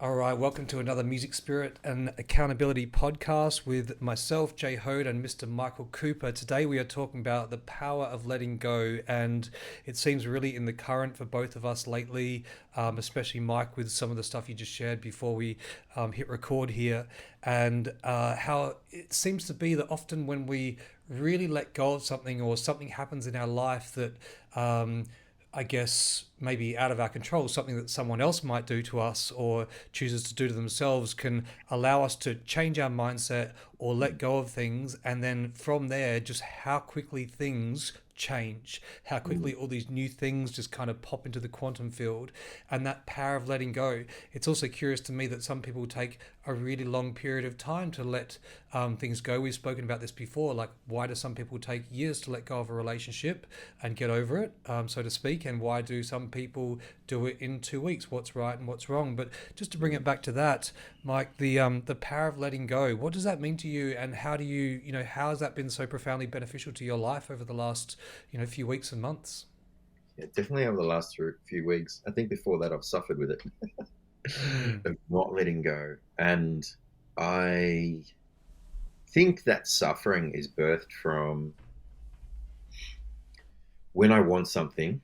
All right, welcome to another Music Spirit and Accountability podcast with myself, Jay Hode, and Mr. Michael Cooper. Today we are talking about the power of letting go, and it seems really in the current for both of us lately, especially Mike with some of the stuff you just shared before we hit record here, and how it seems to be that often when we really let go of something or something happens in our life that I guess maybe out of our control, something that someone else might do to us or chooses to do to themselves can allow us to change our mindset or let go of things. And then from there, just how quickly things change, how Mm. quickly all these new things just kind of pop into the quantum field and that power of letting go. It's also curious to me that some people take a really long period of time to let things go. We've spoken about this before. Like, why do some people take years to let go of a relationship and get over it, so to speak? And why do some people do it in 2 weeks? What's right and what's wrong? But just to bring it back to that, Mike, the power of letting go. What does that mean to you, and how do you how has that been so profoundly beneficial to your life over the last few weeks and months? Yeah, definitely over the last few weeks. I think before that, I've suffered with it Mm, of not letting go. And I think that suffering is birthed from when I want something,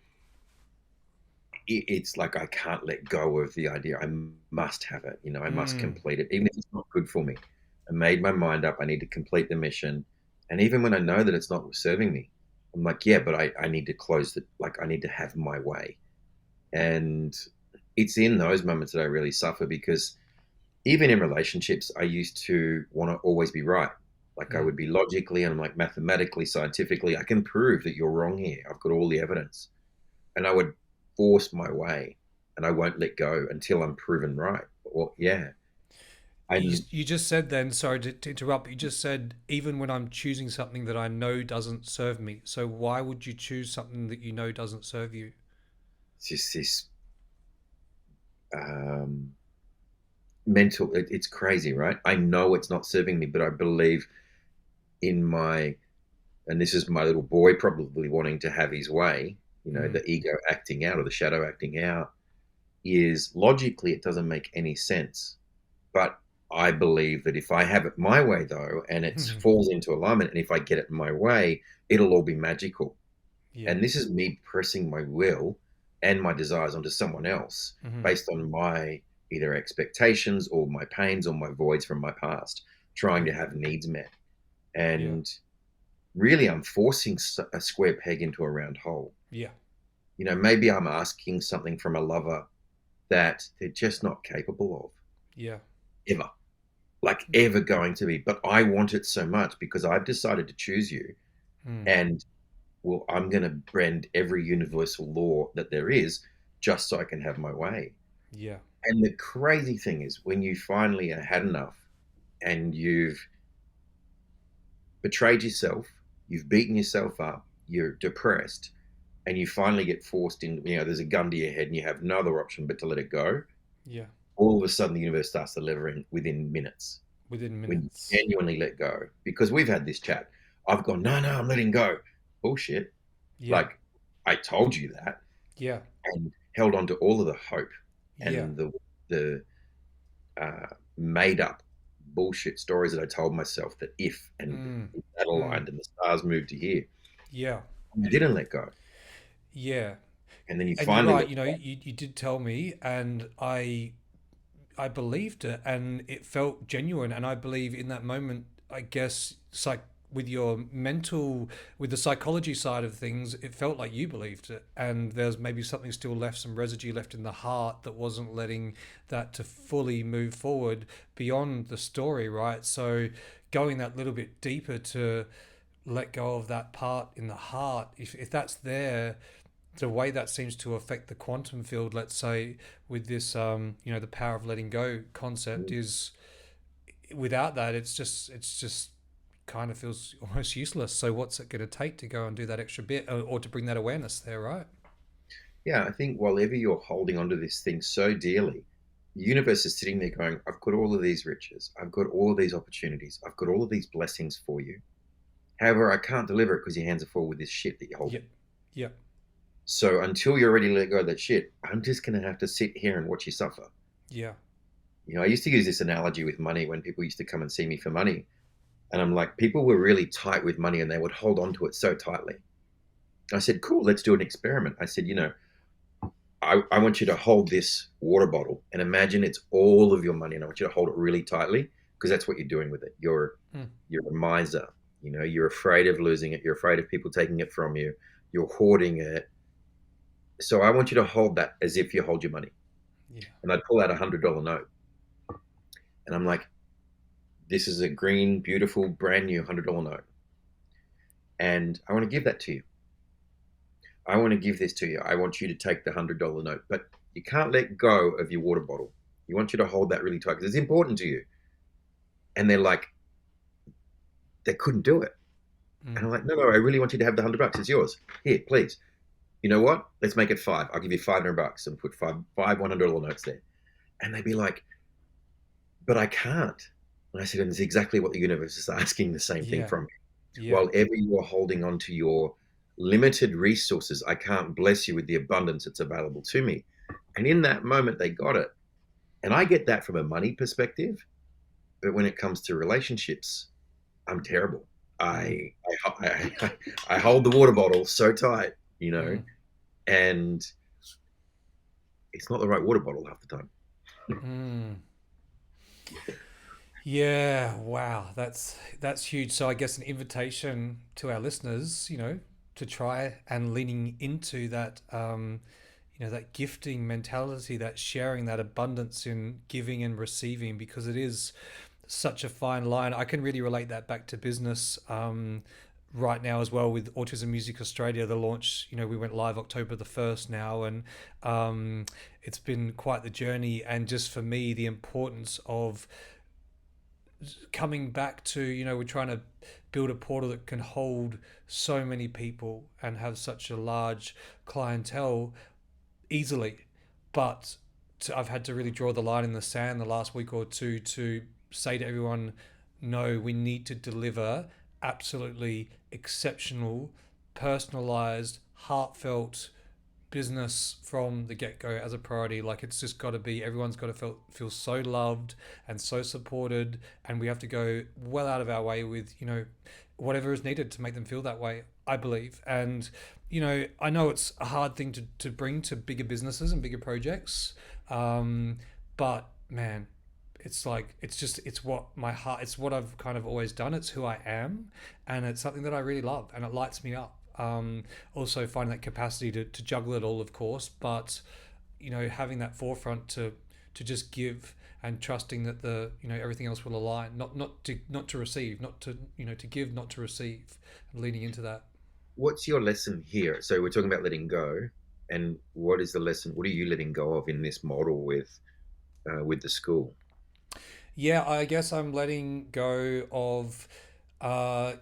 it's like I can't let go of the idea. I must have it. I must mm, complete it, even if it's not good for me. I made my mind up. I need to complete the mission. And even when I know that it's not serving me, I'm like, yeah, but I need to close it. Like, I need to have my way. And it's in those moments that I really suffer because even in relationships, I used to want to always be right. Like I mm. would be logically and like mathematically, scientifically, I can prove that you're wrong here. I've got all the evidence. And I would force my way and I won't let go until I'm proven right. Well, yeah. You, And you just said then, sorry to interrupt, but you just said, even when I'm choosing something that I know doesn't serve me. So why would you choose something that you know doesn't serve you? it's just this um, mental, it's crazy, right? I know it's not serving me, but I believe in my, and this is my little boy probably wanting to have his way, Mm, the ego acting out or the shadow acting out, is logically it doesn't make any sense. But I believe that if I have it my way though, and it falls into alignment, and if I get it my way, it'll all be magical. yeah. And this is me pressing my will and my desires onto someone else Hmm. based on my either expectations or my pains or my voids from my past, trying Yeah. to have needs met. Yeah. And really, I'm forcing a square peg into a round hole. Yeah. Maybe I'm asking something from a lover that they're just not capable of Yeah. ever, like ever going to be. But I want it so much because I've decided to choose you. Mm, And well, I'm going to bend every universal law that there is just so I can have my way. yeah. And the crazy thing is, when you finally had enough and you've betrayed yourself, you've beaten yourself up, you're depressed, and you finally get forced in, there's a gun to your head and you have no other option but to let it go, Yeah. all of a sudden the universe starts delivering within minutes Within when you minutes. genuinely let go. Because we've had this chat. I've gone, no, no, I'm letting go. Bullshit. Yeah. Like, I told you that Yeah. and held on to all of the hope Yeah. and the made up bullshit stories that I told myself that Mm, if that mm, aligned and the stars moved to here, yeah. you didn't let go. Yeah. And then you And you're finally right, let go. you did tell me, and I believed it, and it felt genuine. And I believe in that moment, I guess, with your mental, with the psychology side of things, it felt like you believed it. And there's maybe something still left, some residue left in the heart that wasn't letting that to fully move forward beyond the story, right? So going that little bit deeper to let go of that part in the heart, if that's there, the way that seems to affect the quantum field, let's say, with this, the power of letting go concept is, without that, it's just kind of feels almost useless. So what's it going to take to go and do that extra bit, or to bring that awareness there, right? Yeah, I think while ever you're holding onto this thing so dearly, the universe is sitting there going, I've got all of these riches. I've got all of these opportunities. I've got all of these blessings for you. However, I can't deliver it because your hands are full with this shit that you're holding. Yep. Yep. So until you're ready to let go of that shit, I'm just going to have to sit here and watch you suffer. Yeah. I used to use this analogy with money when people used to come and see me for money. And I'm like, people were really tight with money and they would hold on to it so tightly. I said, cool, let's do an experiment. I said, I want you to hold this water bottle and imagine it's all of your money. And I want you to hold it really tightly because that's what you're doing with it. Mm. You're a miser. You're afraid of losing it. You're afraid of people taking it from you. You're hoarding it. So I want you to hold that as if you hold your money. Yeah. And I'd pull out $100 note. And I'm like, this is a green, beautiful, brand new $100 note. And I want to give that to you. I want to give this to you. I want you to take the $100 note, but you can't let go of your water bottle. You want you to hold that really tight because it's important to you. And they're like, they couldn't do it. And Mm. I'm like, no, no, I really want you to have the $100. It's yours. Here, please. You know what? Let's make it five. I'll give you $500 and put five $100 notes there. And they'd be like, but I can't. And I said, and it's exactly what the universe is asking the same thing Yeah. from me. Yeah. While ever you are holding on to your limited resources, I can't bless you with the abundance that's available to me. And in that moment, they got it. And I get that from a money perspective. But when it comes to relationships, I'm terrible. Mm. I hold the water bottle so tight, Mm. and it's not the right water bottle half the time. Mm. Yeah, wow, that's huge. So I guess an invitation to our listeners, to try and leaning into that, that gifting mentality, that sharing, that abundance in giving and receiving, because it is such a fine line. I can really relate that back to business. Right now as well with Autism Music Australia, the launch, we went live October the 1st now, and it's been quite the journey. And just for me, the importance of coming back to, we're trying to build a portal that can hold so many people and have such a large clientele easily. But I've had to really draw the line in the sand the last week or two to say to everyone, no, we need to deliver absolutely exceptional, personalized, heartfelt business from the get go as a priority. Like, it's just got to be, everyone's got to feel so loved and so supported, and we have to go well out of our way with, whatever is needed to make them feel that way, I believe. And I know it's a hard thing to bring to bigger businesses and bigger projects, but man, it's like, it's what my heart, it's what I've kind of always done, it's who I am, and it's something that I really love and it lights me up. Also finding that capacity to juggle it all, of course, but having that forefront to just give, and trusting that the everything else will align, not to receive, not to to give, not to receive, and leaning into that. What's your lesson here? So we're talking about letting go, and what is the lesson? What are you letting go of in this model with the school? Yeah, I guess I'm letting go of uh,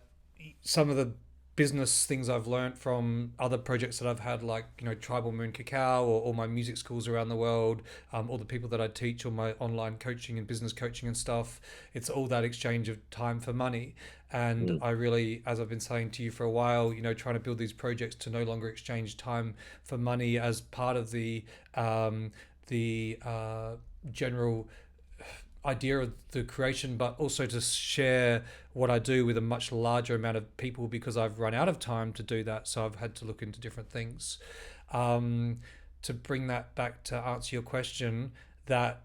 some of the business things I've learned from other projects that I've had, like Tribal Moon Cacao, or all my music schools around the world, all the people that I teach, all my online coaching and business coaching and stuff. It's all that exchange of time for money, and Mm, I really, as I've been saying to you for a while, trying to build these projects to no longer exchange time for money as part of the general idea of the creation, but also to share what I do with a much larger amount of people, because I've run out of time to do that. So I've had to look into different things. Um, to bring that back to answer your question, that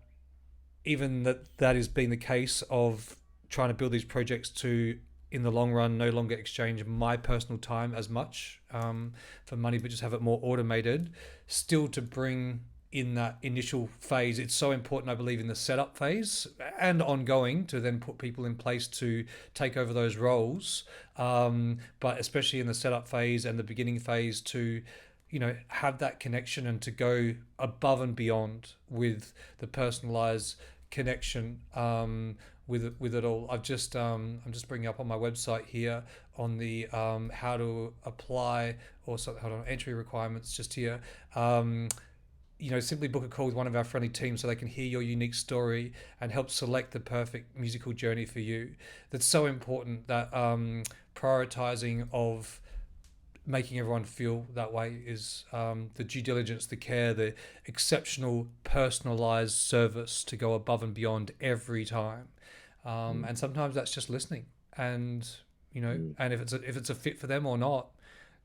even that has been the case of trying to build these projects to, in the long run, no longer exchange my personal time as much for money, but just have it more automated, still to bring in that initial phase. It's so important, I believe, in the setup phase and ongoing, to then put people in place to take over those roles, but especially in the setup phase and the beginning phase, to have that connection and to go above and beyond with the personalized connection, with it all. I'm just bringing up on my website here on the how to apply, or something. Hold on, entry requirements just here. Simply book a call with one of our friendly teams so they can hear your unique story and help select the perfect musical journey for you. That's so important, that prioritizing of making everyone feel that way is the due diligence, the care, the exceptional personalized service to go above and beyond every time. Mm, And sometimes that's just listening, and mm, and if it's a fit for them or not,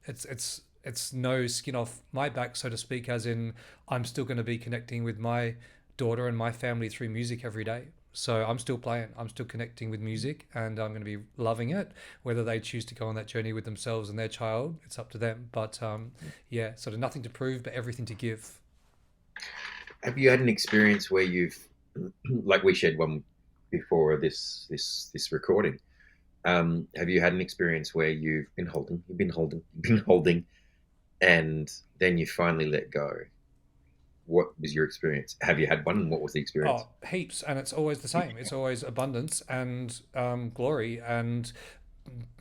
it's no skin off my back, so to speak. As in, I'm still going to be connecting with my daughter and my family through music every day. So I'm still playing, I'm still connecting with music, and I'm going to be loving it. Whether they choose to go on that journey with themselves and their child, it's up to them. But mm. yeah, sort of nothing to prove, but everything to give. Have you had an experience where you've, like we shared one before this recording? Have you had an experience where you've been holding, and then you finally let go? What was your experience? Have you had one, and what was the experience? Oh, heaps, and it's always the same. It's always abundance and glory, and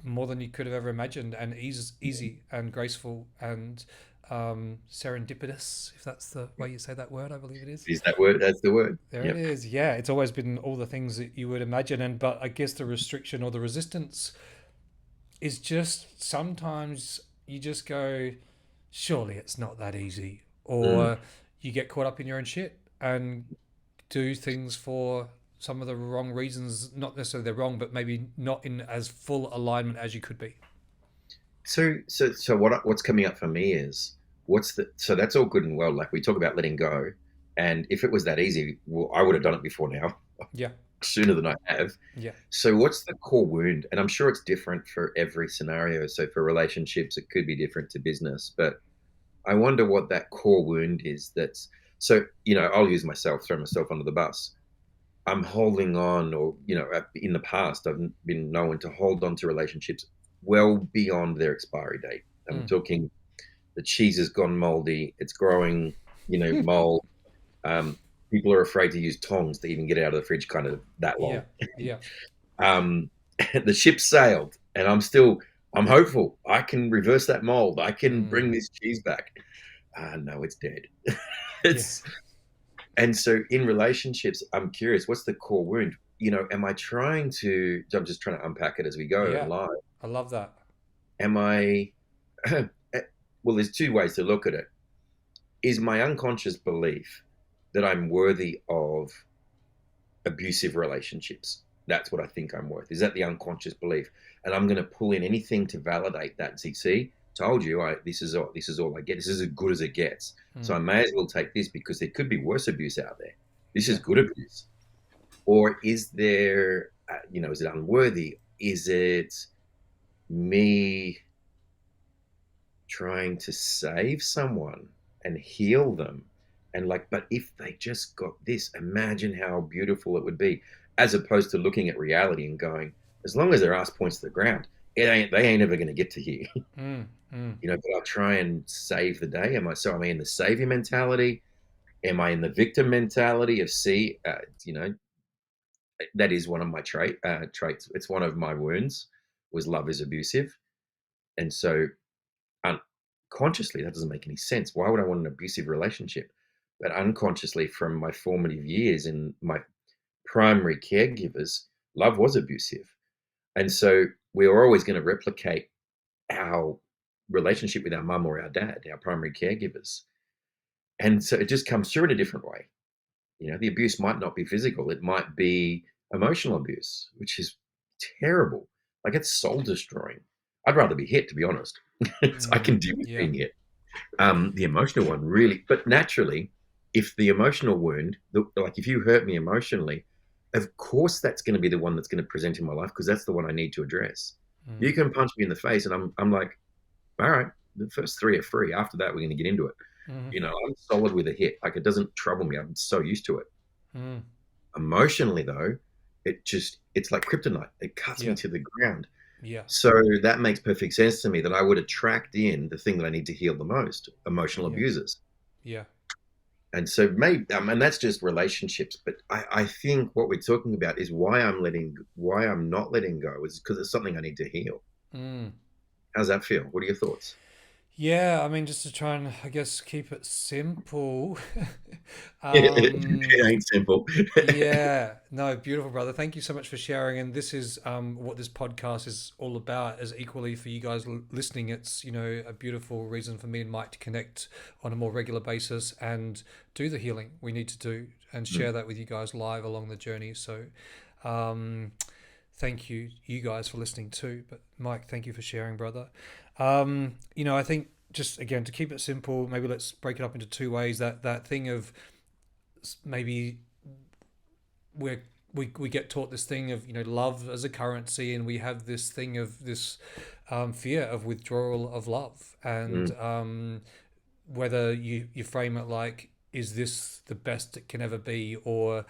more than you could have ever imagined, and easy and graceful and serendipitous, if that's the way you say that word. I believe it is. Is that word? That's the word. There it Yep. is. Yeah, it's always been all the things that you would imagine, and but I guess the restriction or the resistance is just sometimes you just go, surely it's not that easy, Mm. or you get caught up in your own shit and do things for some of the wrong reasons. Not necessarily they're wrong, but maybe not in as full alignment as you could be. So what's coming up for me is what's the so that's all good and well. Like we talk about letting go, and if it was that easy, well, I would have done it before now, Yeah, sooner than I have. yeah, So what's the core wound? And I'm sure it's different for every scenario. So for relationships, it could be different to business, but I wonder what that core wound is. That's so I'll use myself, throw myself under the bus. I'm holding on, or in the past, I've been known to hold on to relationships well beyond their expiry date. I'm mm. talking the cheese has gone moldy, it's growing, mold. Um, People are afraid to use tongs to even get it out of the fridge, kind of that Yeah, long. yeah, Um, the ship sailed, and I'm hopeful. I can reverse that mold. I can bring mm. this cheese back. No, it's dead. Yeah, It's And so in relationships, I'm curious, what's the core wound? Am I trying to? I'm just trying to unpack it as we go and yeah. live. I love that. Am I? Well, there's two ways to look at it. Is my unconscious belief that I'm worthy of abusive relationships? That's what I think I'm worth. Is that the unconscious belief? And I'm going to pull in anything to validate that. See, told you, this is all I get. This is as good as it gets. So Mm. I may as well take this because there could be worse abuse out there. This is Yeah, good abuse. Or is there, is it unworthy? Is it me trying to save someone and heal them? And like, but if they just got this, imagine how beautiful it would be, as opposed to looking at reality and going, as long as their ass points to the ground, they ain't ever going to get to here. mm. Mm. But I'll try and save the day. Am I in the savior mentality? Am I in the victim mentality of that is one of my traits. It's one of my wounds was love is abusive. And so unconsciously, that doesn't make any sense. Why would I want an abusive relationship? But unconsciously, from my formative years and my primary caregivers, love was abusive. And so we are always going to replicate our relationship with our mum or our dad, our primary caregivers. And so it just comes through in a different way. The abuse might not be physical, it might be emotional abuse, which is terrible. Like it's soul destroying. I'd rather be hit, to be honest. I Mm. can deal with Yeah, being hit. The emotional one, really, but naturally, if the emotional wound, like if you hurt me emotionally, of course that's going to be the one that's going to present in my life because that's the one I need to address. mm. You can punch me in the face, and I'm like, all right, the first three are free. After that, we're going to get into it. Mm. I'm solid with a hit. Like it doesn't trouble me. I'm so used to it. Mm. Emotionally, though, it's like kryptonite. It cuts me Yeah, to the ground. yeah, So that makes perfect sense to me that I would attract in the thing that I need to heal the most, emotional yeah, abusers. yeah. And so maybe, and that's just relationships. But I think what we're talking about is why I'm not letting go is because it's something I need to heal. Mm. How's that feel? What are your thoughts? Yeah, I mean, just to try and, I guess, keep it simple. It um, ain't simple. yeah, no, beautiful, brother. Thank you so much for sharing. And this is what this podcast is all about. As equally for you guys listening, it's a beautiful reason for me and Mike to connect on a more regular basis and do the healing we need to do and share Mm. that with you guys live along the journey. So, um, thank you guys for listening too. But Mike, thank you for sharing, brother. I think just again to keep it simple, maybe let's break it up into two ways. That thing of maybe we're we get taught this thing of love as a currency, and we have this thing of this fear of withdrawal of love, and Mm. whether you frame it like, is this the best it can ever be, or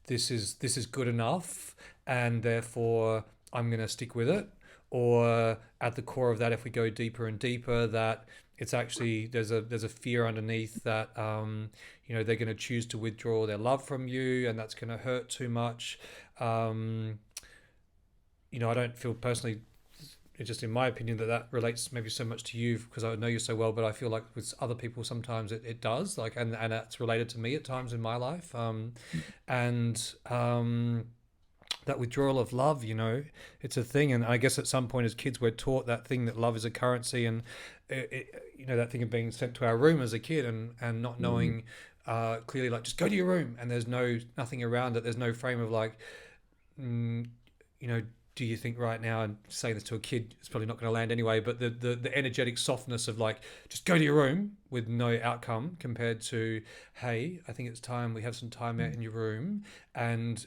this is good enough and therefore I'm going to stick with it, or at the core of that, if we go deeper and deeper, that it's actually there's a fear underneath that they're going to choose to withdraw their love from you, and that's going to hurt too much. um, I don't feel personally, it's just in my opinion, that relates maybe so much to you because I know you so well, but I feel like with other people sometimes it does, like, and that's related to me at times in my life. And that withdrawal of love, it's a thing. And I guess at some point as kids we're taught that thing, that love is a currency, and that thing of being sent to our room as a kid, and not Mm. knowing clearly, like, just go to your room, and there's nothing around it, there's no frame of like, mm, you know, do you think right now, and saying this to a kid, it's probably not going to land anyway, but the energetic softness of like, just go to your room with no outcome, compared to, hey, I think it's time we have some time out Mm. in your room. And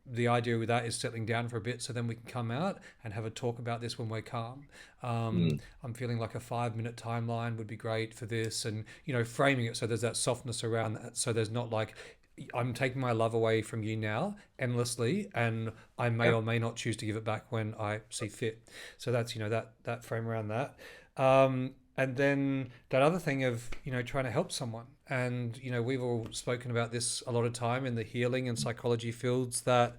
the idea with that is settling down for a bit so then we can come out and have a talk about this when we're calm. Mm. I'm feeling like a 5 minute timeline would be great for this, and framing it so there's that softness around that, so there's not like, I'm taking my love away from you now endlessly, and I may Yeah. or may not choose to give it back when I see fit. So that's that frame around that. And then that other thing of trying to help someone, and we've all spoken about this a lot of time in the healing and psychology fields, that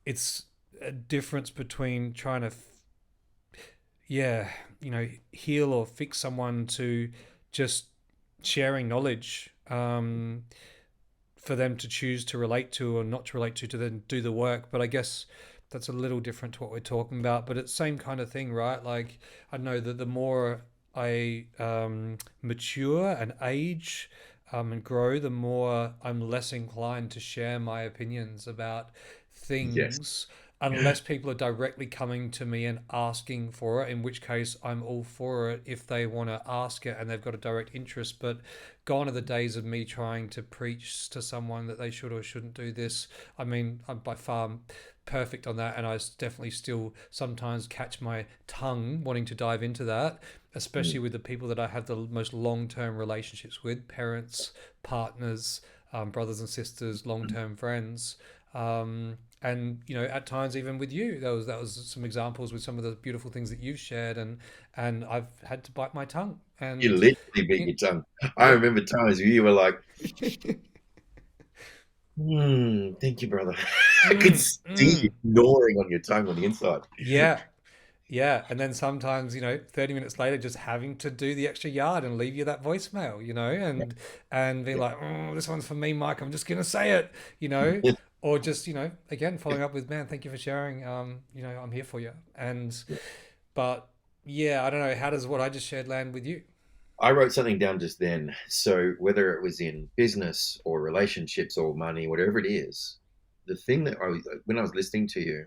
it's a difference between trying to yeah, heal or fix someone, to just sharing knowledge, for them to choose to relate to or not to relate to then do the work. But I guess that's a little different to what we're talking about. But it's the same kind of thing, right? Like, I know that the more I mature and age, and grow, the more I'm less inclined to share my opinions about Yes. things, unless people are directly coming to me and asking for it, in which case I'm all for it if they want to ask it and they've got a direct interest. But gone are the days of me trying to preach to someone that they should or shouldn't do this. I mean, I'm by far perfect on that, and I definitely still sometimes catch my tongue wanting to dive into that, especially Mm. with the people that I have the most long-term relationships with: parents, partners, brothers and sisters, long-term friends. And at times even with you, that was some examples with some of the beautiful things that you've shared, and I've had to bite my tongue, You and literally bit you your tongue. I yeah. remember times where you were like, thank you, brother. I could mm, see you mm. gnawing on your tongue on the inside. Yeah, yeah. And then sometimes, 30 minutes later, just having to do the extra yard and leave you that voicemail, and being Yeah. like, oh, this one's for me, Mike. I'm just gonna say it, Yeah. or just, again, following up with, man, thank you for sharing. I'm here for you. And but yeah, I don't know. How does what I just shared land with you? I wrote something down just then. So whether it was in business or relationships or money, whatever it is, the thing that when I was listening to you,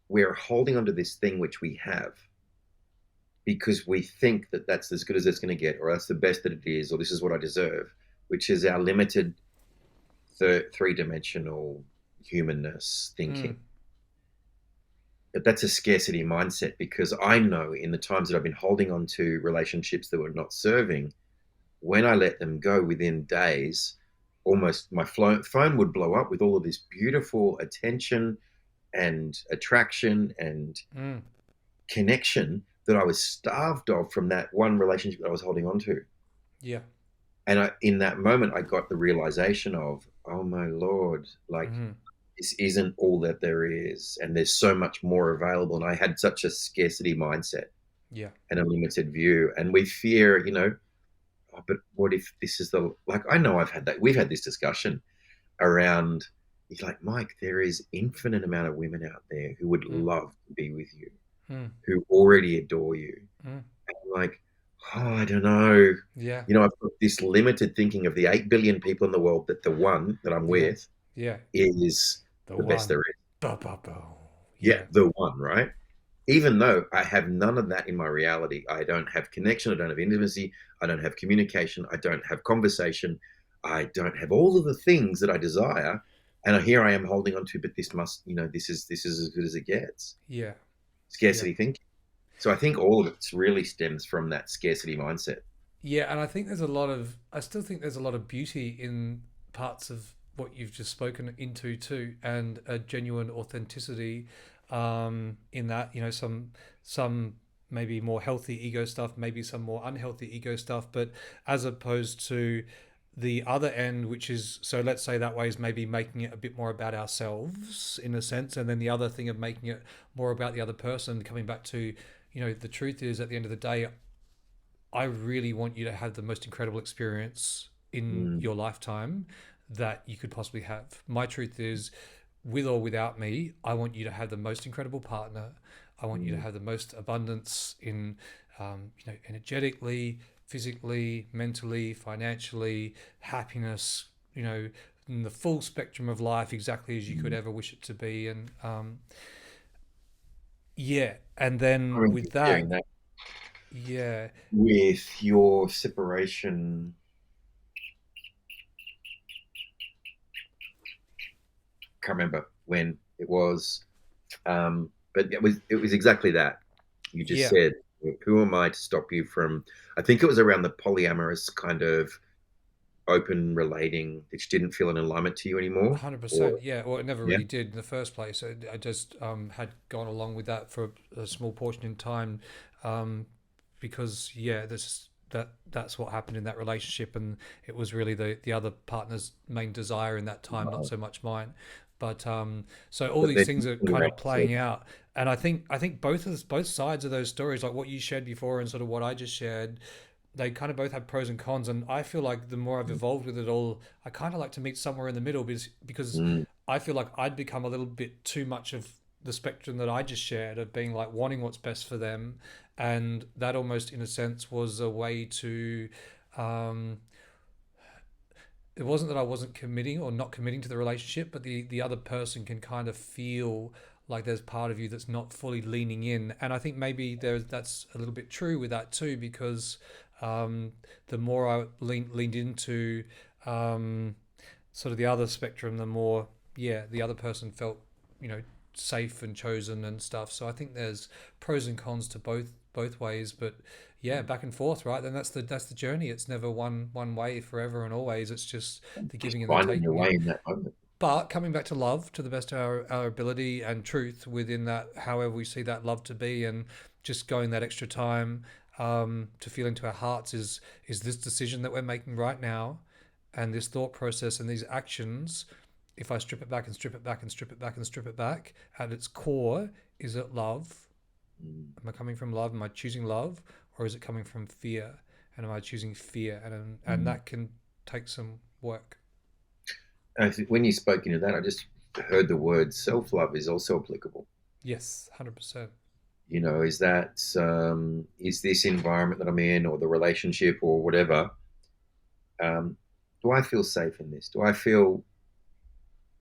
we're holding onto this thing which we have because we think that that's as good as it's going to get, or that's the best that it is, or this is what I deserve, which is our limited three-dimensional humanness thinking. Mm, But that's a scarcity mindset because I know in the times that I've been holding on to relationships that were not serving, when I let them go within days, almost my phone would blow up with all of this beautiful attention and attraction and mm, connection that I was starved of from that one relationship that I was holding on to. yeah. And in that moment, I got the realization of, oh my Lord, like Mm-hmm. this isn't all that there is. And there's so much more available. And I had such a scarcity mindset. Yeah. and a limited view. And we fear, oh, but what if this is the, like, I know we've had this discussion around, he's like, Mike, there is infinite amount of women out there who would Mm, love to be with you, mm, who already adore you. mm. And I'm like, oh, I don't know. Yeah. I've got this limited thinking of the 8 billion people in the world that the one that I'm Yeah. with Yeah. is The the best there one. is. Ba, ba, ba. Yeah, Yeah. the one, right? Even though I have none of that in my reality, I don't have connection, I don't have intimacy, I don't have communication, I don't have conversation, I don't have all of the things that I desire. And here I am holding on to, but this must, this is as good as it gets. Yeah. Yeah. Scarcity thinking. So I think all of it really stems from that scarcity mindset. Yeah, and I think there's a lot of, I still think there's a lot of beauty in parts of what you've just spoken into too, and a genuine authenticity in that, some maybe more healthy ego stuff, maybe some more unhealthy ego stuff, but as opposed to the other end, which is, so let's say that way is maybe making it a bit more about ourselves in a sense, and then the other thing of making it more about the other person, coming back to, the truth is at the end of the day, I really want you to have the most incredible experience in Mm, your lifetime that you could possibly have. My truth is, with or without me, I want you to have the most incredible partner. I want you to mm, have the most abundance in, energetically, physically, mentally, financially, happiness, in the full spectrum of life, exactly as you could mm. ever wish it to be. And yeah, and I then mean, with hearing that, that yeah, with your separation, can't remember when it was, but it was exactly that you just yeah, said. Who am I to stop you from? I think it was around the polyamorous kind of open relating, which didn't feel in alignment to you anymore. Or 100%, yeah. Well, it never yeah, really did in the first place. I just had gone along with that for a small portion in time, um, because yeah, that's what happened in that relationship, and it was really the other partner's main desire in that time, not so much mine. But so all but these then things are kind like of you said, playing out, and I think both sides of those stories, like what you shared before and sort of what I just shared, they kind of both have pros and cons. And I feel like the more I've evolved with it all, I kind of like to meet somewhere in the middle, because mm, I feel like I'd become a little bit too much of the spectrum that I just shared of being like wanting what's best for them. And that almost, in a sense, was a way to. Um, it wasn't that I wasn't committing or not committing to the relationship, but the other person can kind of feel like there's part of you that's not fully leaning in. And I think maybe that's a little bit true with that too, because um, the more I leaned into um, sort of the other spectrum, the more, yeah, the other person felt, you know, safe and chosen and stuff. So I think there's pros and cons to both ways, but yeah, back and forth, right? Then that's the journey. It's never one way forever and always. It's just the just giving and the finding your taking. way And in that moment. but coming back to love to the best of our ability and truth within that, however we see that love to be, and just going that extra time to feel into our hearts is this decision that we're making right now, and this thought process and these actions. If I strip it back and strip it back and strip it back and strip it back, at its core, is it love? Mm. Am I coming from love? Am I choosing love, or is it coming from fear? And am I choosing fear? And Mm. that can take some work. I think when you spoke into that, I just heard the word self love is also applicable. Yes, 100%. Is this environment that I'm in, or the relationship, or whatever? Um, do I feel safe in this? Do I feel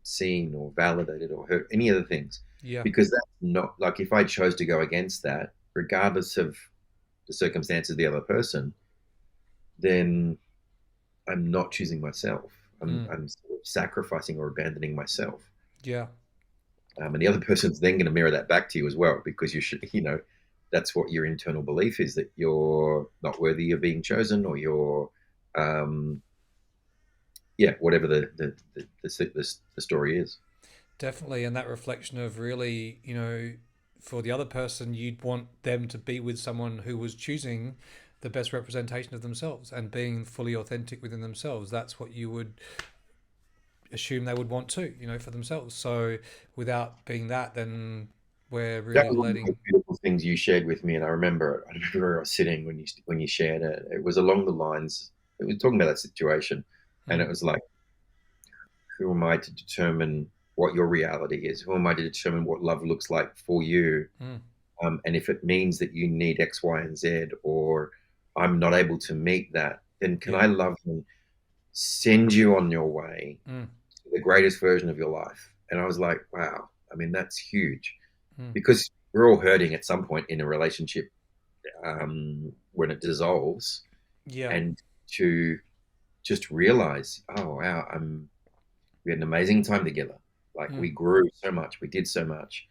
seen or validated or heard? Any other things? Yeah. Because that's not like, if I chose to go against that, regardless of the circumstances of the other person, then I'm not choosing myself. I'm, Mm. I'm sort of sacrificing or abandoning myself. Yeah. And the other person's then going to mirror that back to you as well, because you should, that's what your internal belief is, that you're not worthy of being chosen, or you're, um, yeah, whatever the story is. Definitely. And that reflection of really, for the other person, you'd want them to be with someone who was choosing the best representation of themselves and being fully authentic within themselves. That's what you would assume they would want to, for themselves. So without being that, then we're That really was one of the letting. most beautiful things you shared with me, and I remember where I was sitting when you shared it. It was along the lines. It was talking about that situation, and Mm, it was like, who am I to determine what your reality is? Who am I to determine what love looks like for you? mm, And if it means that you need X, Y, and Z, or I'm not able to meet that, then can yeah. I love and send you on your way Mm, to the greatest version of your life? And I was like, wow, I mean, that's huge mm, because we're all hurting at some point in a relationship when it dissolves. yeah. And to just realize, oh, wow, we had an amazing time together. Like Mm. we grew so much, we did so much.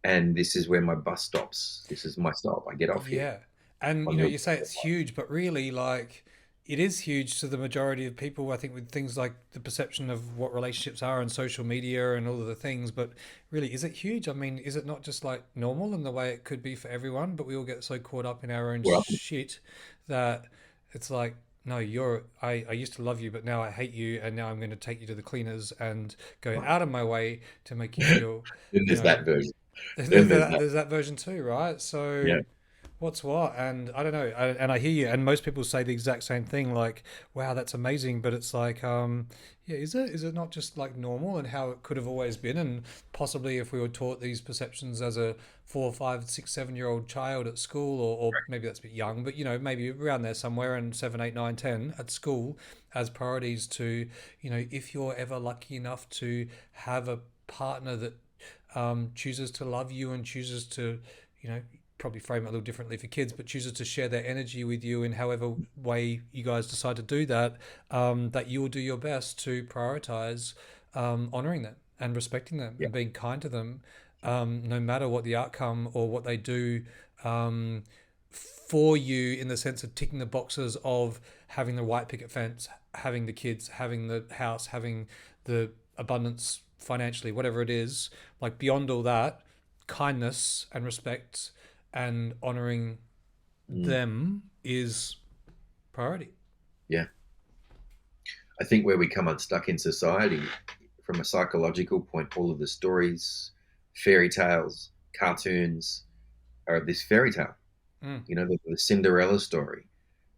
And this is where my bus stops. This is my stop. I get off here Yeah. And on your. you say it's huge, but really like it is huge to the majority of people, I think, with things like the perception of what relationships are and social media and all of the things, but really is it huge? I mean, is it not just like normal in the way it could be for everyone, but we all get so caught up in our own Well, shit that it's like no, I used to love you, but now I hate you, and now I'm going to take you to the cleaners and go out of my way to make you feel, then you there's know, that version. Then there's there's that. that version too, right? So Yeah. what's what? And I don't know. And I hear you. And most people say the exact same thing. Like, wow, that's amazing. But it's like, yeah, is it? Is it not just like normal and how it could have always been? And possibly if we were taught these perceptions as a 4, 5, 6, 7 year old child at school, or maybe that's a bit young, but maybe around there somewhere, and 7, 8, 9, 10 at school as priorities to, if you're ever lucky enough to have a partner that chooses to love you and chooses to, you know, probably frame it a little differently for kids, but chooses to share their energy with you in however way you guys decide to do that, that you will do your best to prioritize honoring them and respecting them Yeah. and being kind to them, no matter what the outcome or what they do um, for you, in the sense of ticking the boxes of having the white picket fence, having the kids, having the house, having the abundance financially, whatever it is. Like beyond all that, kindness and respect and honoring Mm, them is priority. yeah. I think where we come unstuck in society, from a psychological point, all of the stories, fairy tales, cartoons are this fairy tale. Mm. The Cinderella story,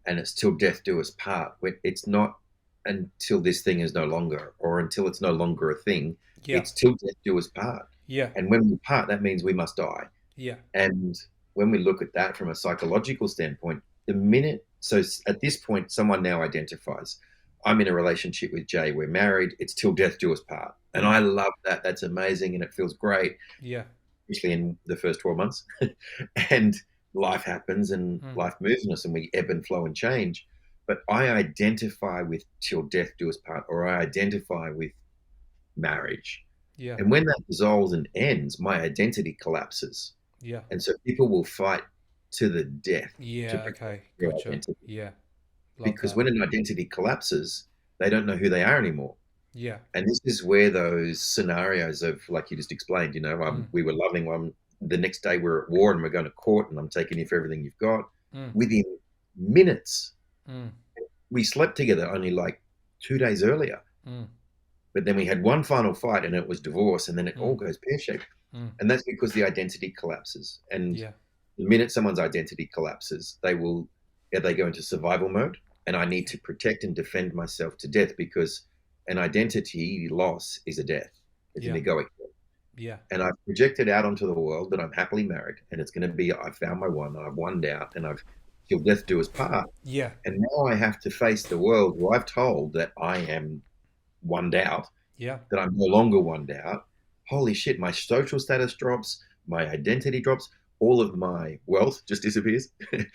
and it's till death do us part. It's not until this thing is no longer, or until it's no longer a thing. Yeah, It's till death do us part. yeah, And when we part, that means we must die. yeah, And when we look at that from a psychological standpoint, the minute, so at this point, someone now identifies, I'm in a relationship with Jay, we're married, it's till death do us part. And mm. I love that. That's amazing. And it feels great, Yeah, especially in the first 12 months. And life happens and mm. life moves in us and we ebb and flow and change. But I identify with till death do us part, or I identify with marriage. Yeah, And when that dissolves and ends, my identity collapses. yeah, And so people will fight to the death to yeah. protect Okay, their gotcha. identity. Yeah, love Because that. when an identity collapses, they don't know who they are anymore. Yeah, And this is where those scenarios of, like you just explained, mm. we were loving one. The next day we're at war and we're going to court and I'm taking you for everything you've got. Mm. Within minutes, Mm. we slept together only like 2 days earlier. Mm. But then we had one final fight and it was divorce and then it Mm. all goes pear shaped. Mm. And that's because the identity collapses. And Yeah, the minute someone's identity collapses, they go into survival mode. And I need yeah, to protect and defend myself to death because an identity loss is a death, it's an yeah, egoic death. yeah, And I've projected out onto the world that I'm happily married and it's going to be, I found my one, I've won out, and I've till death do us part. yeah, And now I have to face the world where I've told that I am one out, yeah. that I'm no longer one out. Holy shit, my social status drops, my identity drops, all of my wealth just disappears.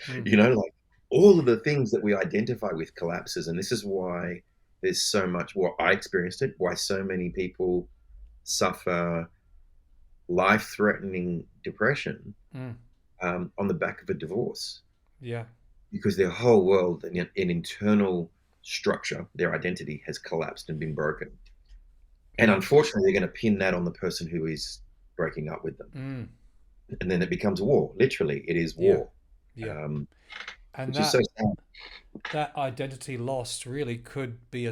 Mm. Like all of the things that we identify with collapses. And this is why there's so much, what I experienced it, why so many people suffer life threatening depression Mm. on the back of a divorce, Yeah, because their whole world and an internal structure, their identity has collapsed and been broken. And yeah. unfortunately, they're going to pin that on the person who is breaking up with them. Mm. And then it becomes war. Literally, it is Yeah, war, yeah. um, And which is so sad. that identity lost really could be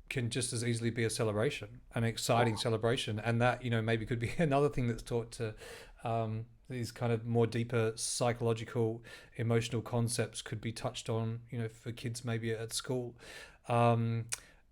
can just as easily be a celebration, an exciting celebration, and that maybe could be another thing that's taught to these kind of more deeper psychological, emotional concepts could be touched on, for kids maybe at school. Um,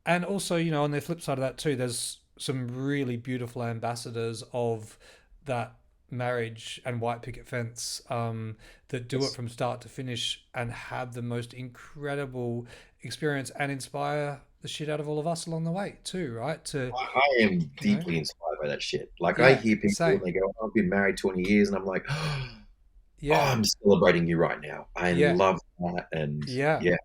and also, on the flip side of that too, there's some really beautiful ambassadors of that marriage and white picket fence, that do it Yes. from start to finish and have the most incredible experience and inspire the shit out of all of us along the way too, right? To, I am you know, deeply inspired by that shit. Like I yeah, hear people and same. they go, "Oh, I've been married 20 years," and I'm like, "Oh, Yeah, I'm celebrating you right now. I yeah, love that." And yeah. yeah,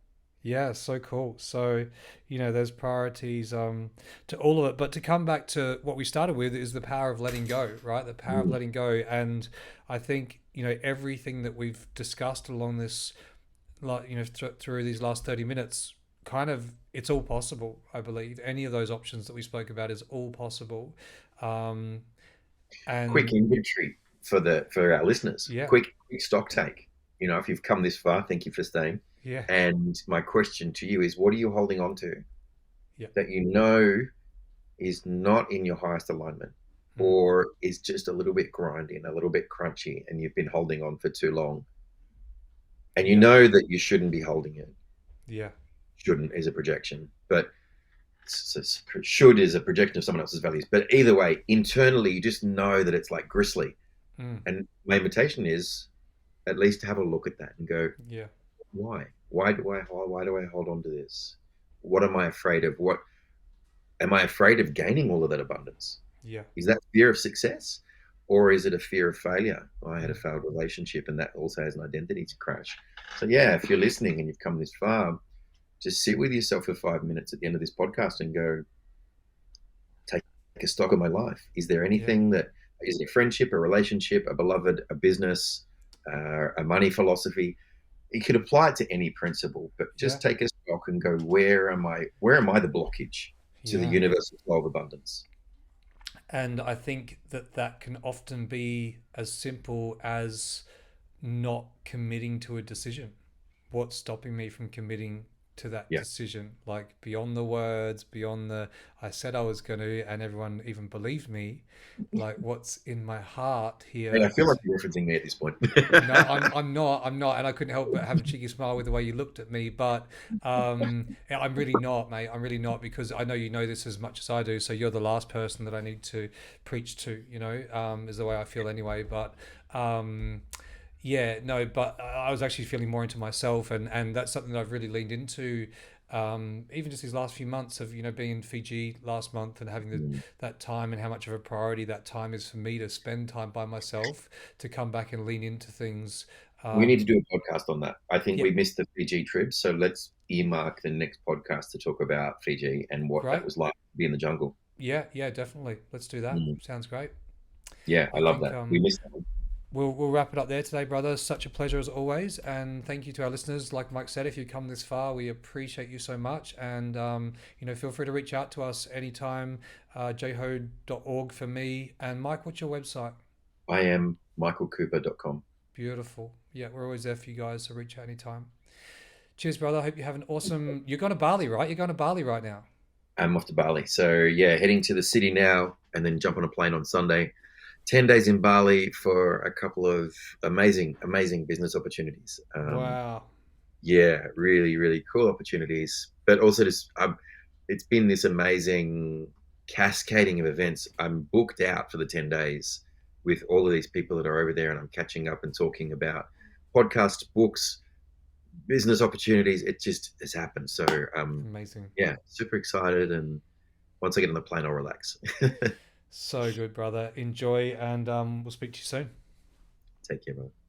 Yeah, so cool. So, there's priorities, to all of it. But to come back to what we started with is the power of letting go, right? The power of mm, letting go. And I think, everything that we've discussed along this, like, through these last 30 minutes, kind of, it's all possible, I believe. Any of those options that we spoke about is all possible. Um, quick and inventory for our listeners. yeah, Quick stock take. If you've come this far, thank you for staying. yeah, And my question to you is, what are you holding on to yeah, that you know is not in your highest alignment, mm, or is just a little bit grinding, a little bit crunchy, and you've been holding on for too long, and you yeah, know that you shouldn't be holding it. yeah, Shouldn't is a projection, but should is a projection of someone else's values. But either way, internally, you just know that it's like gristly. mm, And my invitation is at least to have a look at that and go, yeah, why? Why do I hold on to this? What am I afraid of? What am I afraid of gaining all of that abundance? yeah, Is that fear of success? Or is it a fear of failure? I had a mm, failed relationship and that also has an identity crash. So yeah, if you're listening and you've come this far, just sit with yourself for 5 minutes at the end of this podcast and go, take a stock of my life. Is there yeah, anything that is it a friendship, a relationship, a beloved, a business, a money philosophy? You could apply it to any principle, but yeah, just take a stock and go, where am I the blockage to the yeah. universal flow of abundance? And I think that that can often be as simple as not committing to a decision. What's stopping me from committing to that Yeah. decision? Like beyond the words, beyond the I said I was going to, and everyone even believed me. Like what's in my heart Hey, I here feel like is you're referencing me at this point. no, I'm not, and I couldn't help but have a cheeky smile with the way you looked at me. But yeah, I'm really not, mate. I'm really not because I know you know this as much as I do. So you're the last person that I need to preach to. Is the way I feel anyway. But um, yeah, no, but I was actually feeling more into myself, and that's something that I've really leaned into. Even just these last few months of being in Fiji last month and having Mm. that time and how much of a priority that time is for me to spend time by myself to come back and lean into things. We need to Um, do a podcast on that. I think yeah, we missed the Fiji trip, so let's earmark the next podcast to talk about Fiji and what that great. was like to be in the jungle. Yeah, yeah, definitely. Let's do that. Mm. Sounds great. Yeah, I I love think that. We missed that one. we'll wrap it up there today, brother. Such a pleasure as always, and thank you to our listeners. Like Mike said, if you've come this far, we appreciate you so much. And feel free to reach out to us anytime. Jho.org for me, and Mike, what's your website? I am michaelcooper.com. Beautiful. Yeah, we're always there for you guys, so reach out anytime. Cheers, brother. I hope you have an awesome. You're going to Bali, right? You're going to Bali right now. I'm off to Bali. So yeah, heading to the city now and then jump on a plane on Sunday. 10 days in Bali for a couple of amazing business opportunities. Wow. Yeah, really, really cool opportunities. But also just, it's been this amazing cascading of events. I'm booked out for the 10 days with all of these people that are over there, and I'm catching up and talking about podcasts, books, business opportunities. It just has happened. So, Amazing. yeah, super excited. And once I get on the plane, I'll relax. So good, brother. Enjoy, and we'll speak to you soon. Take care, bro.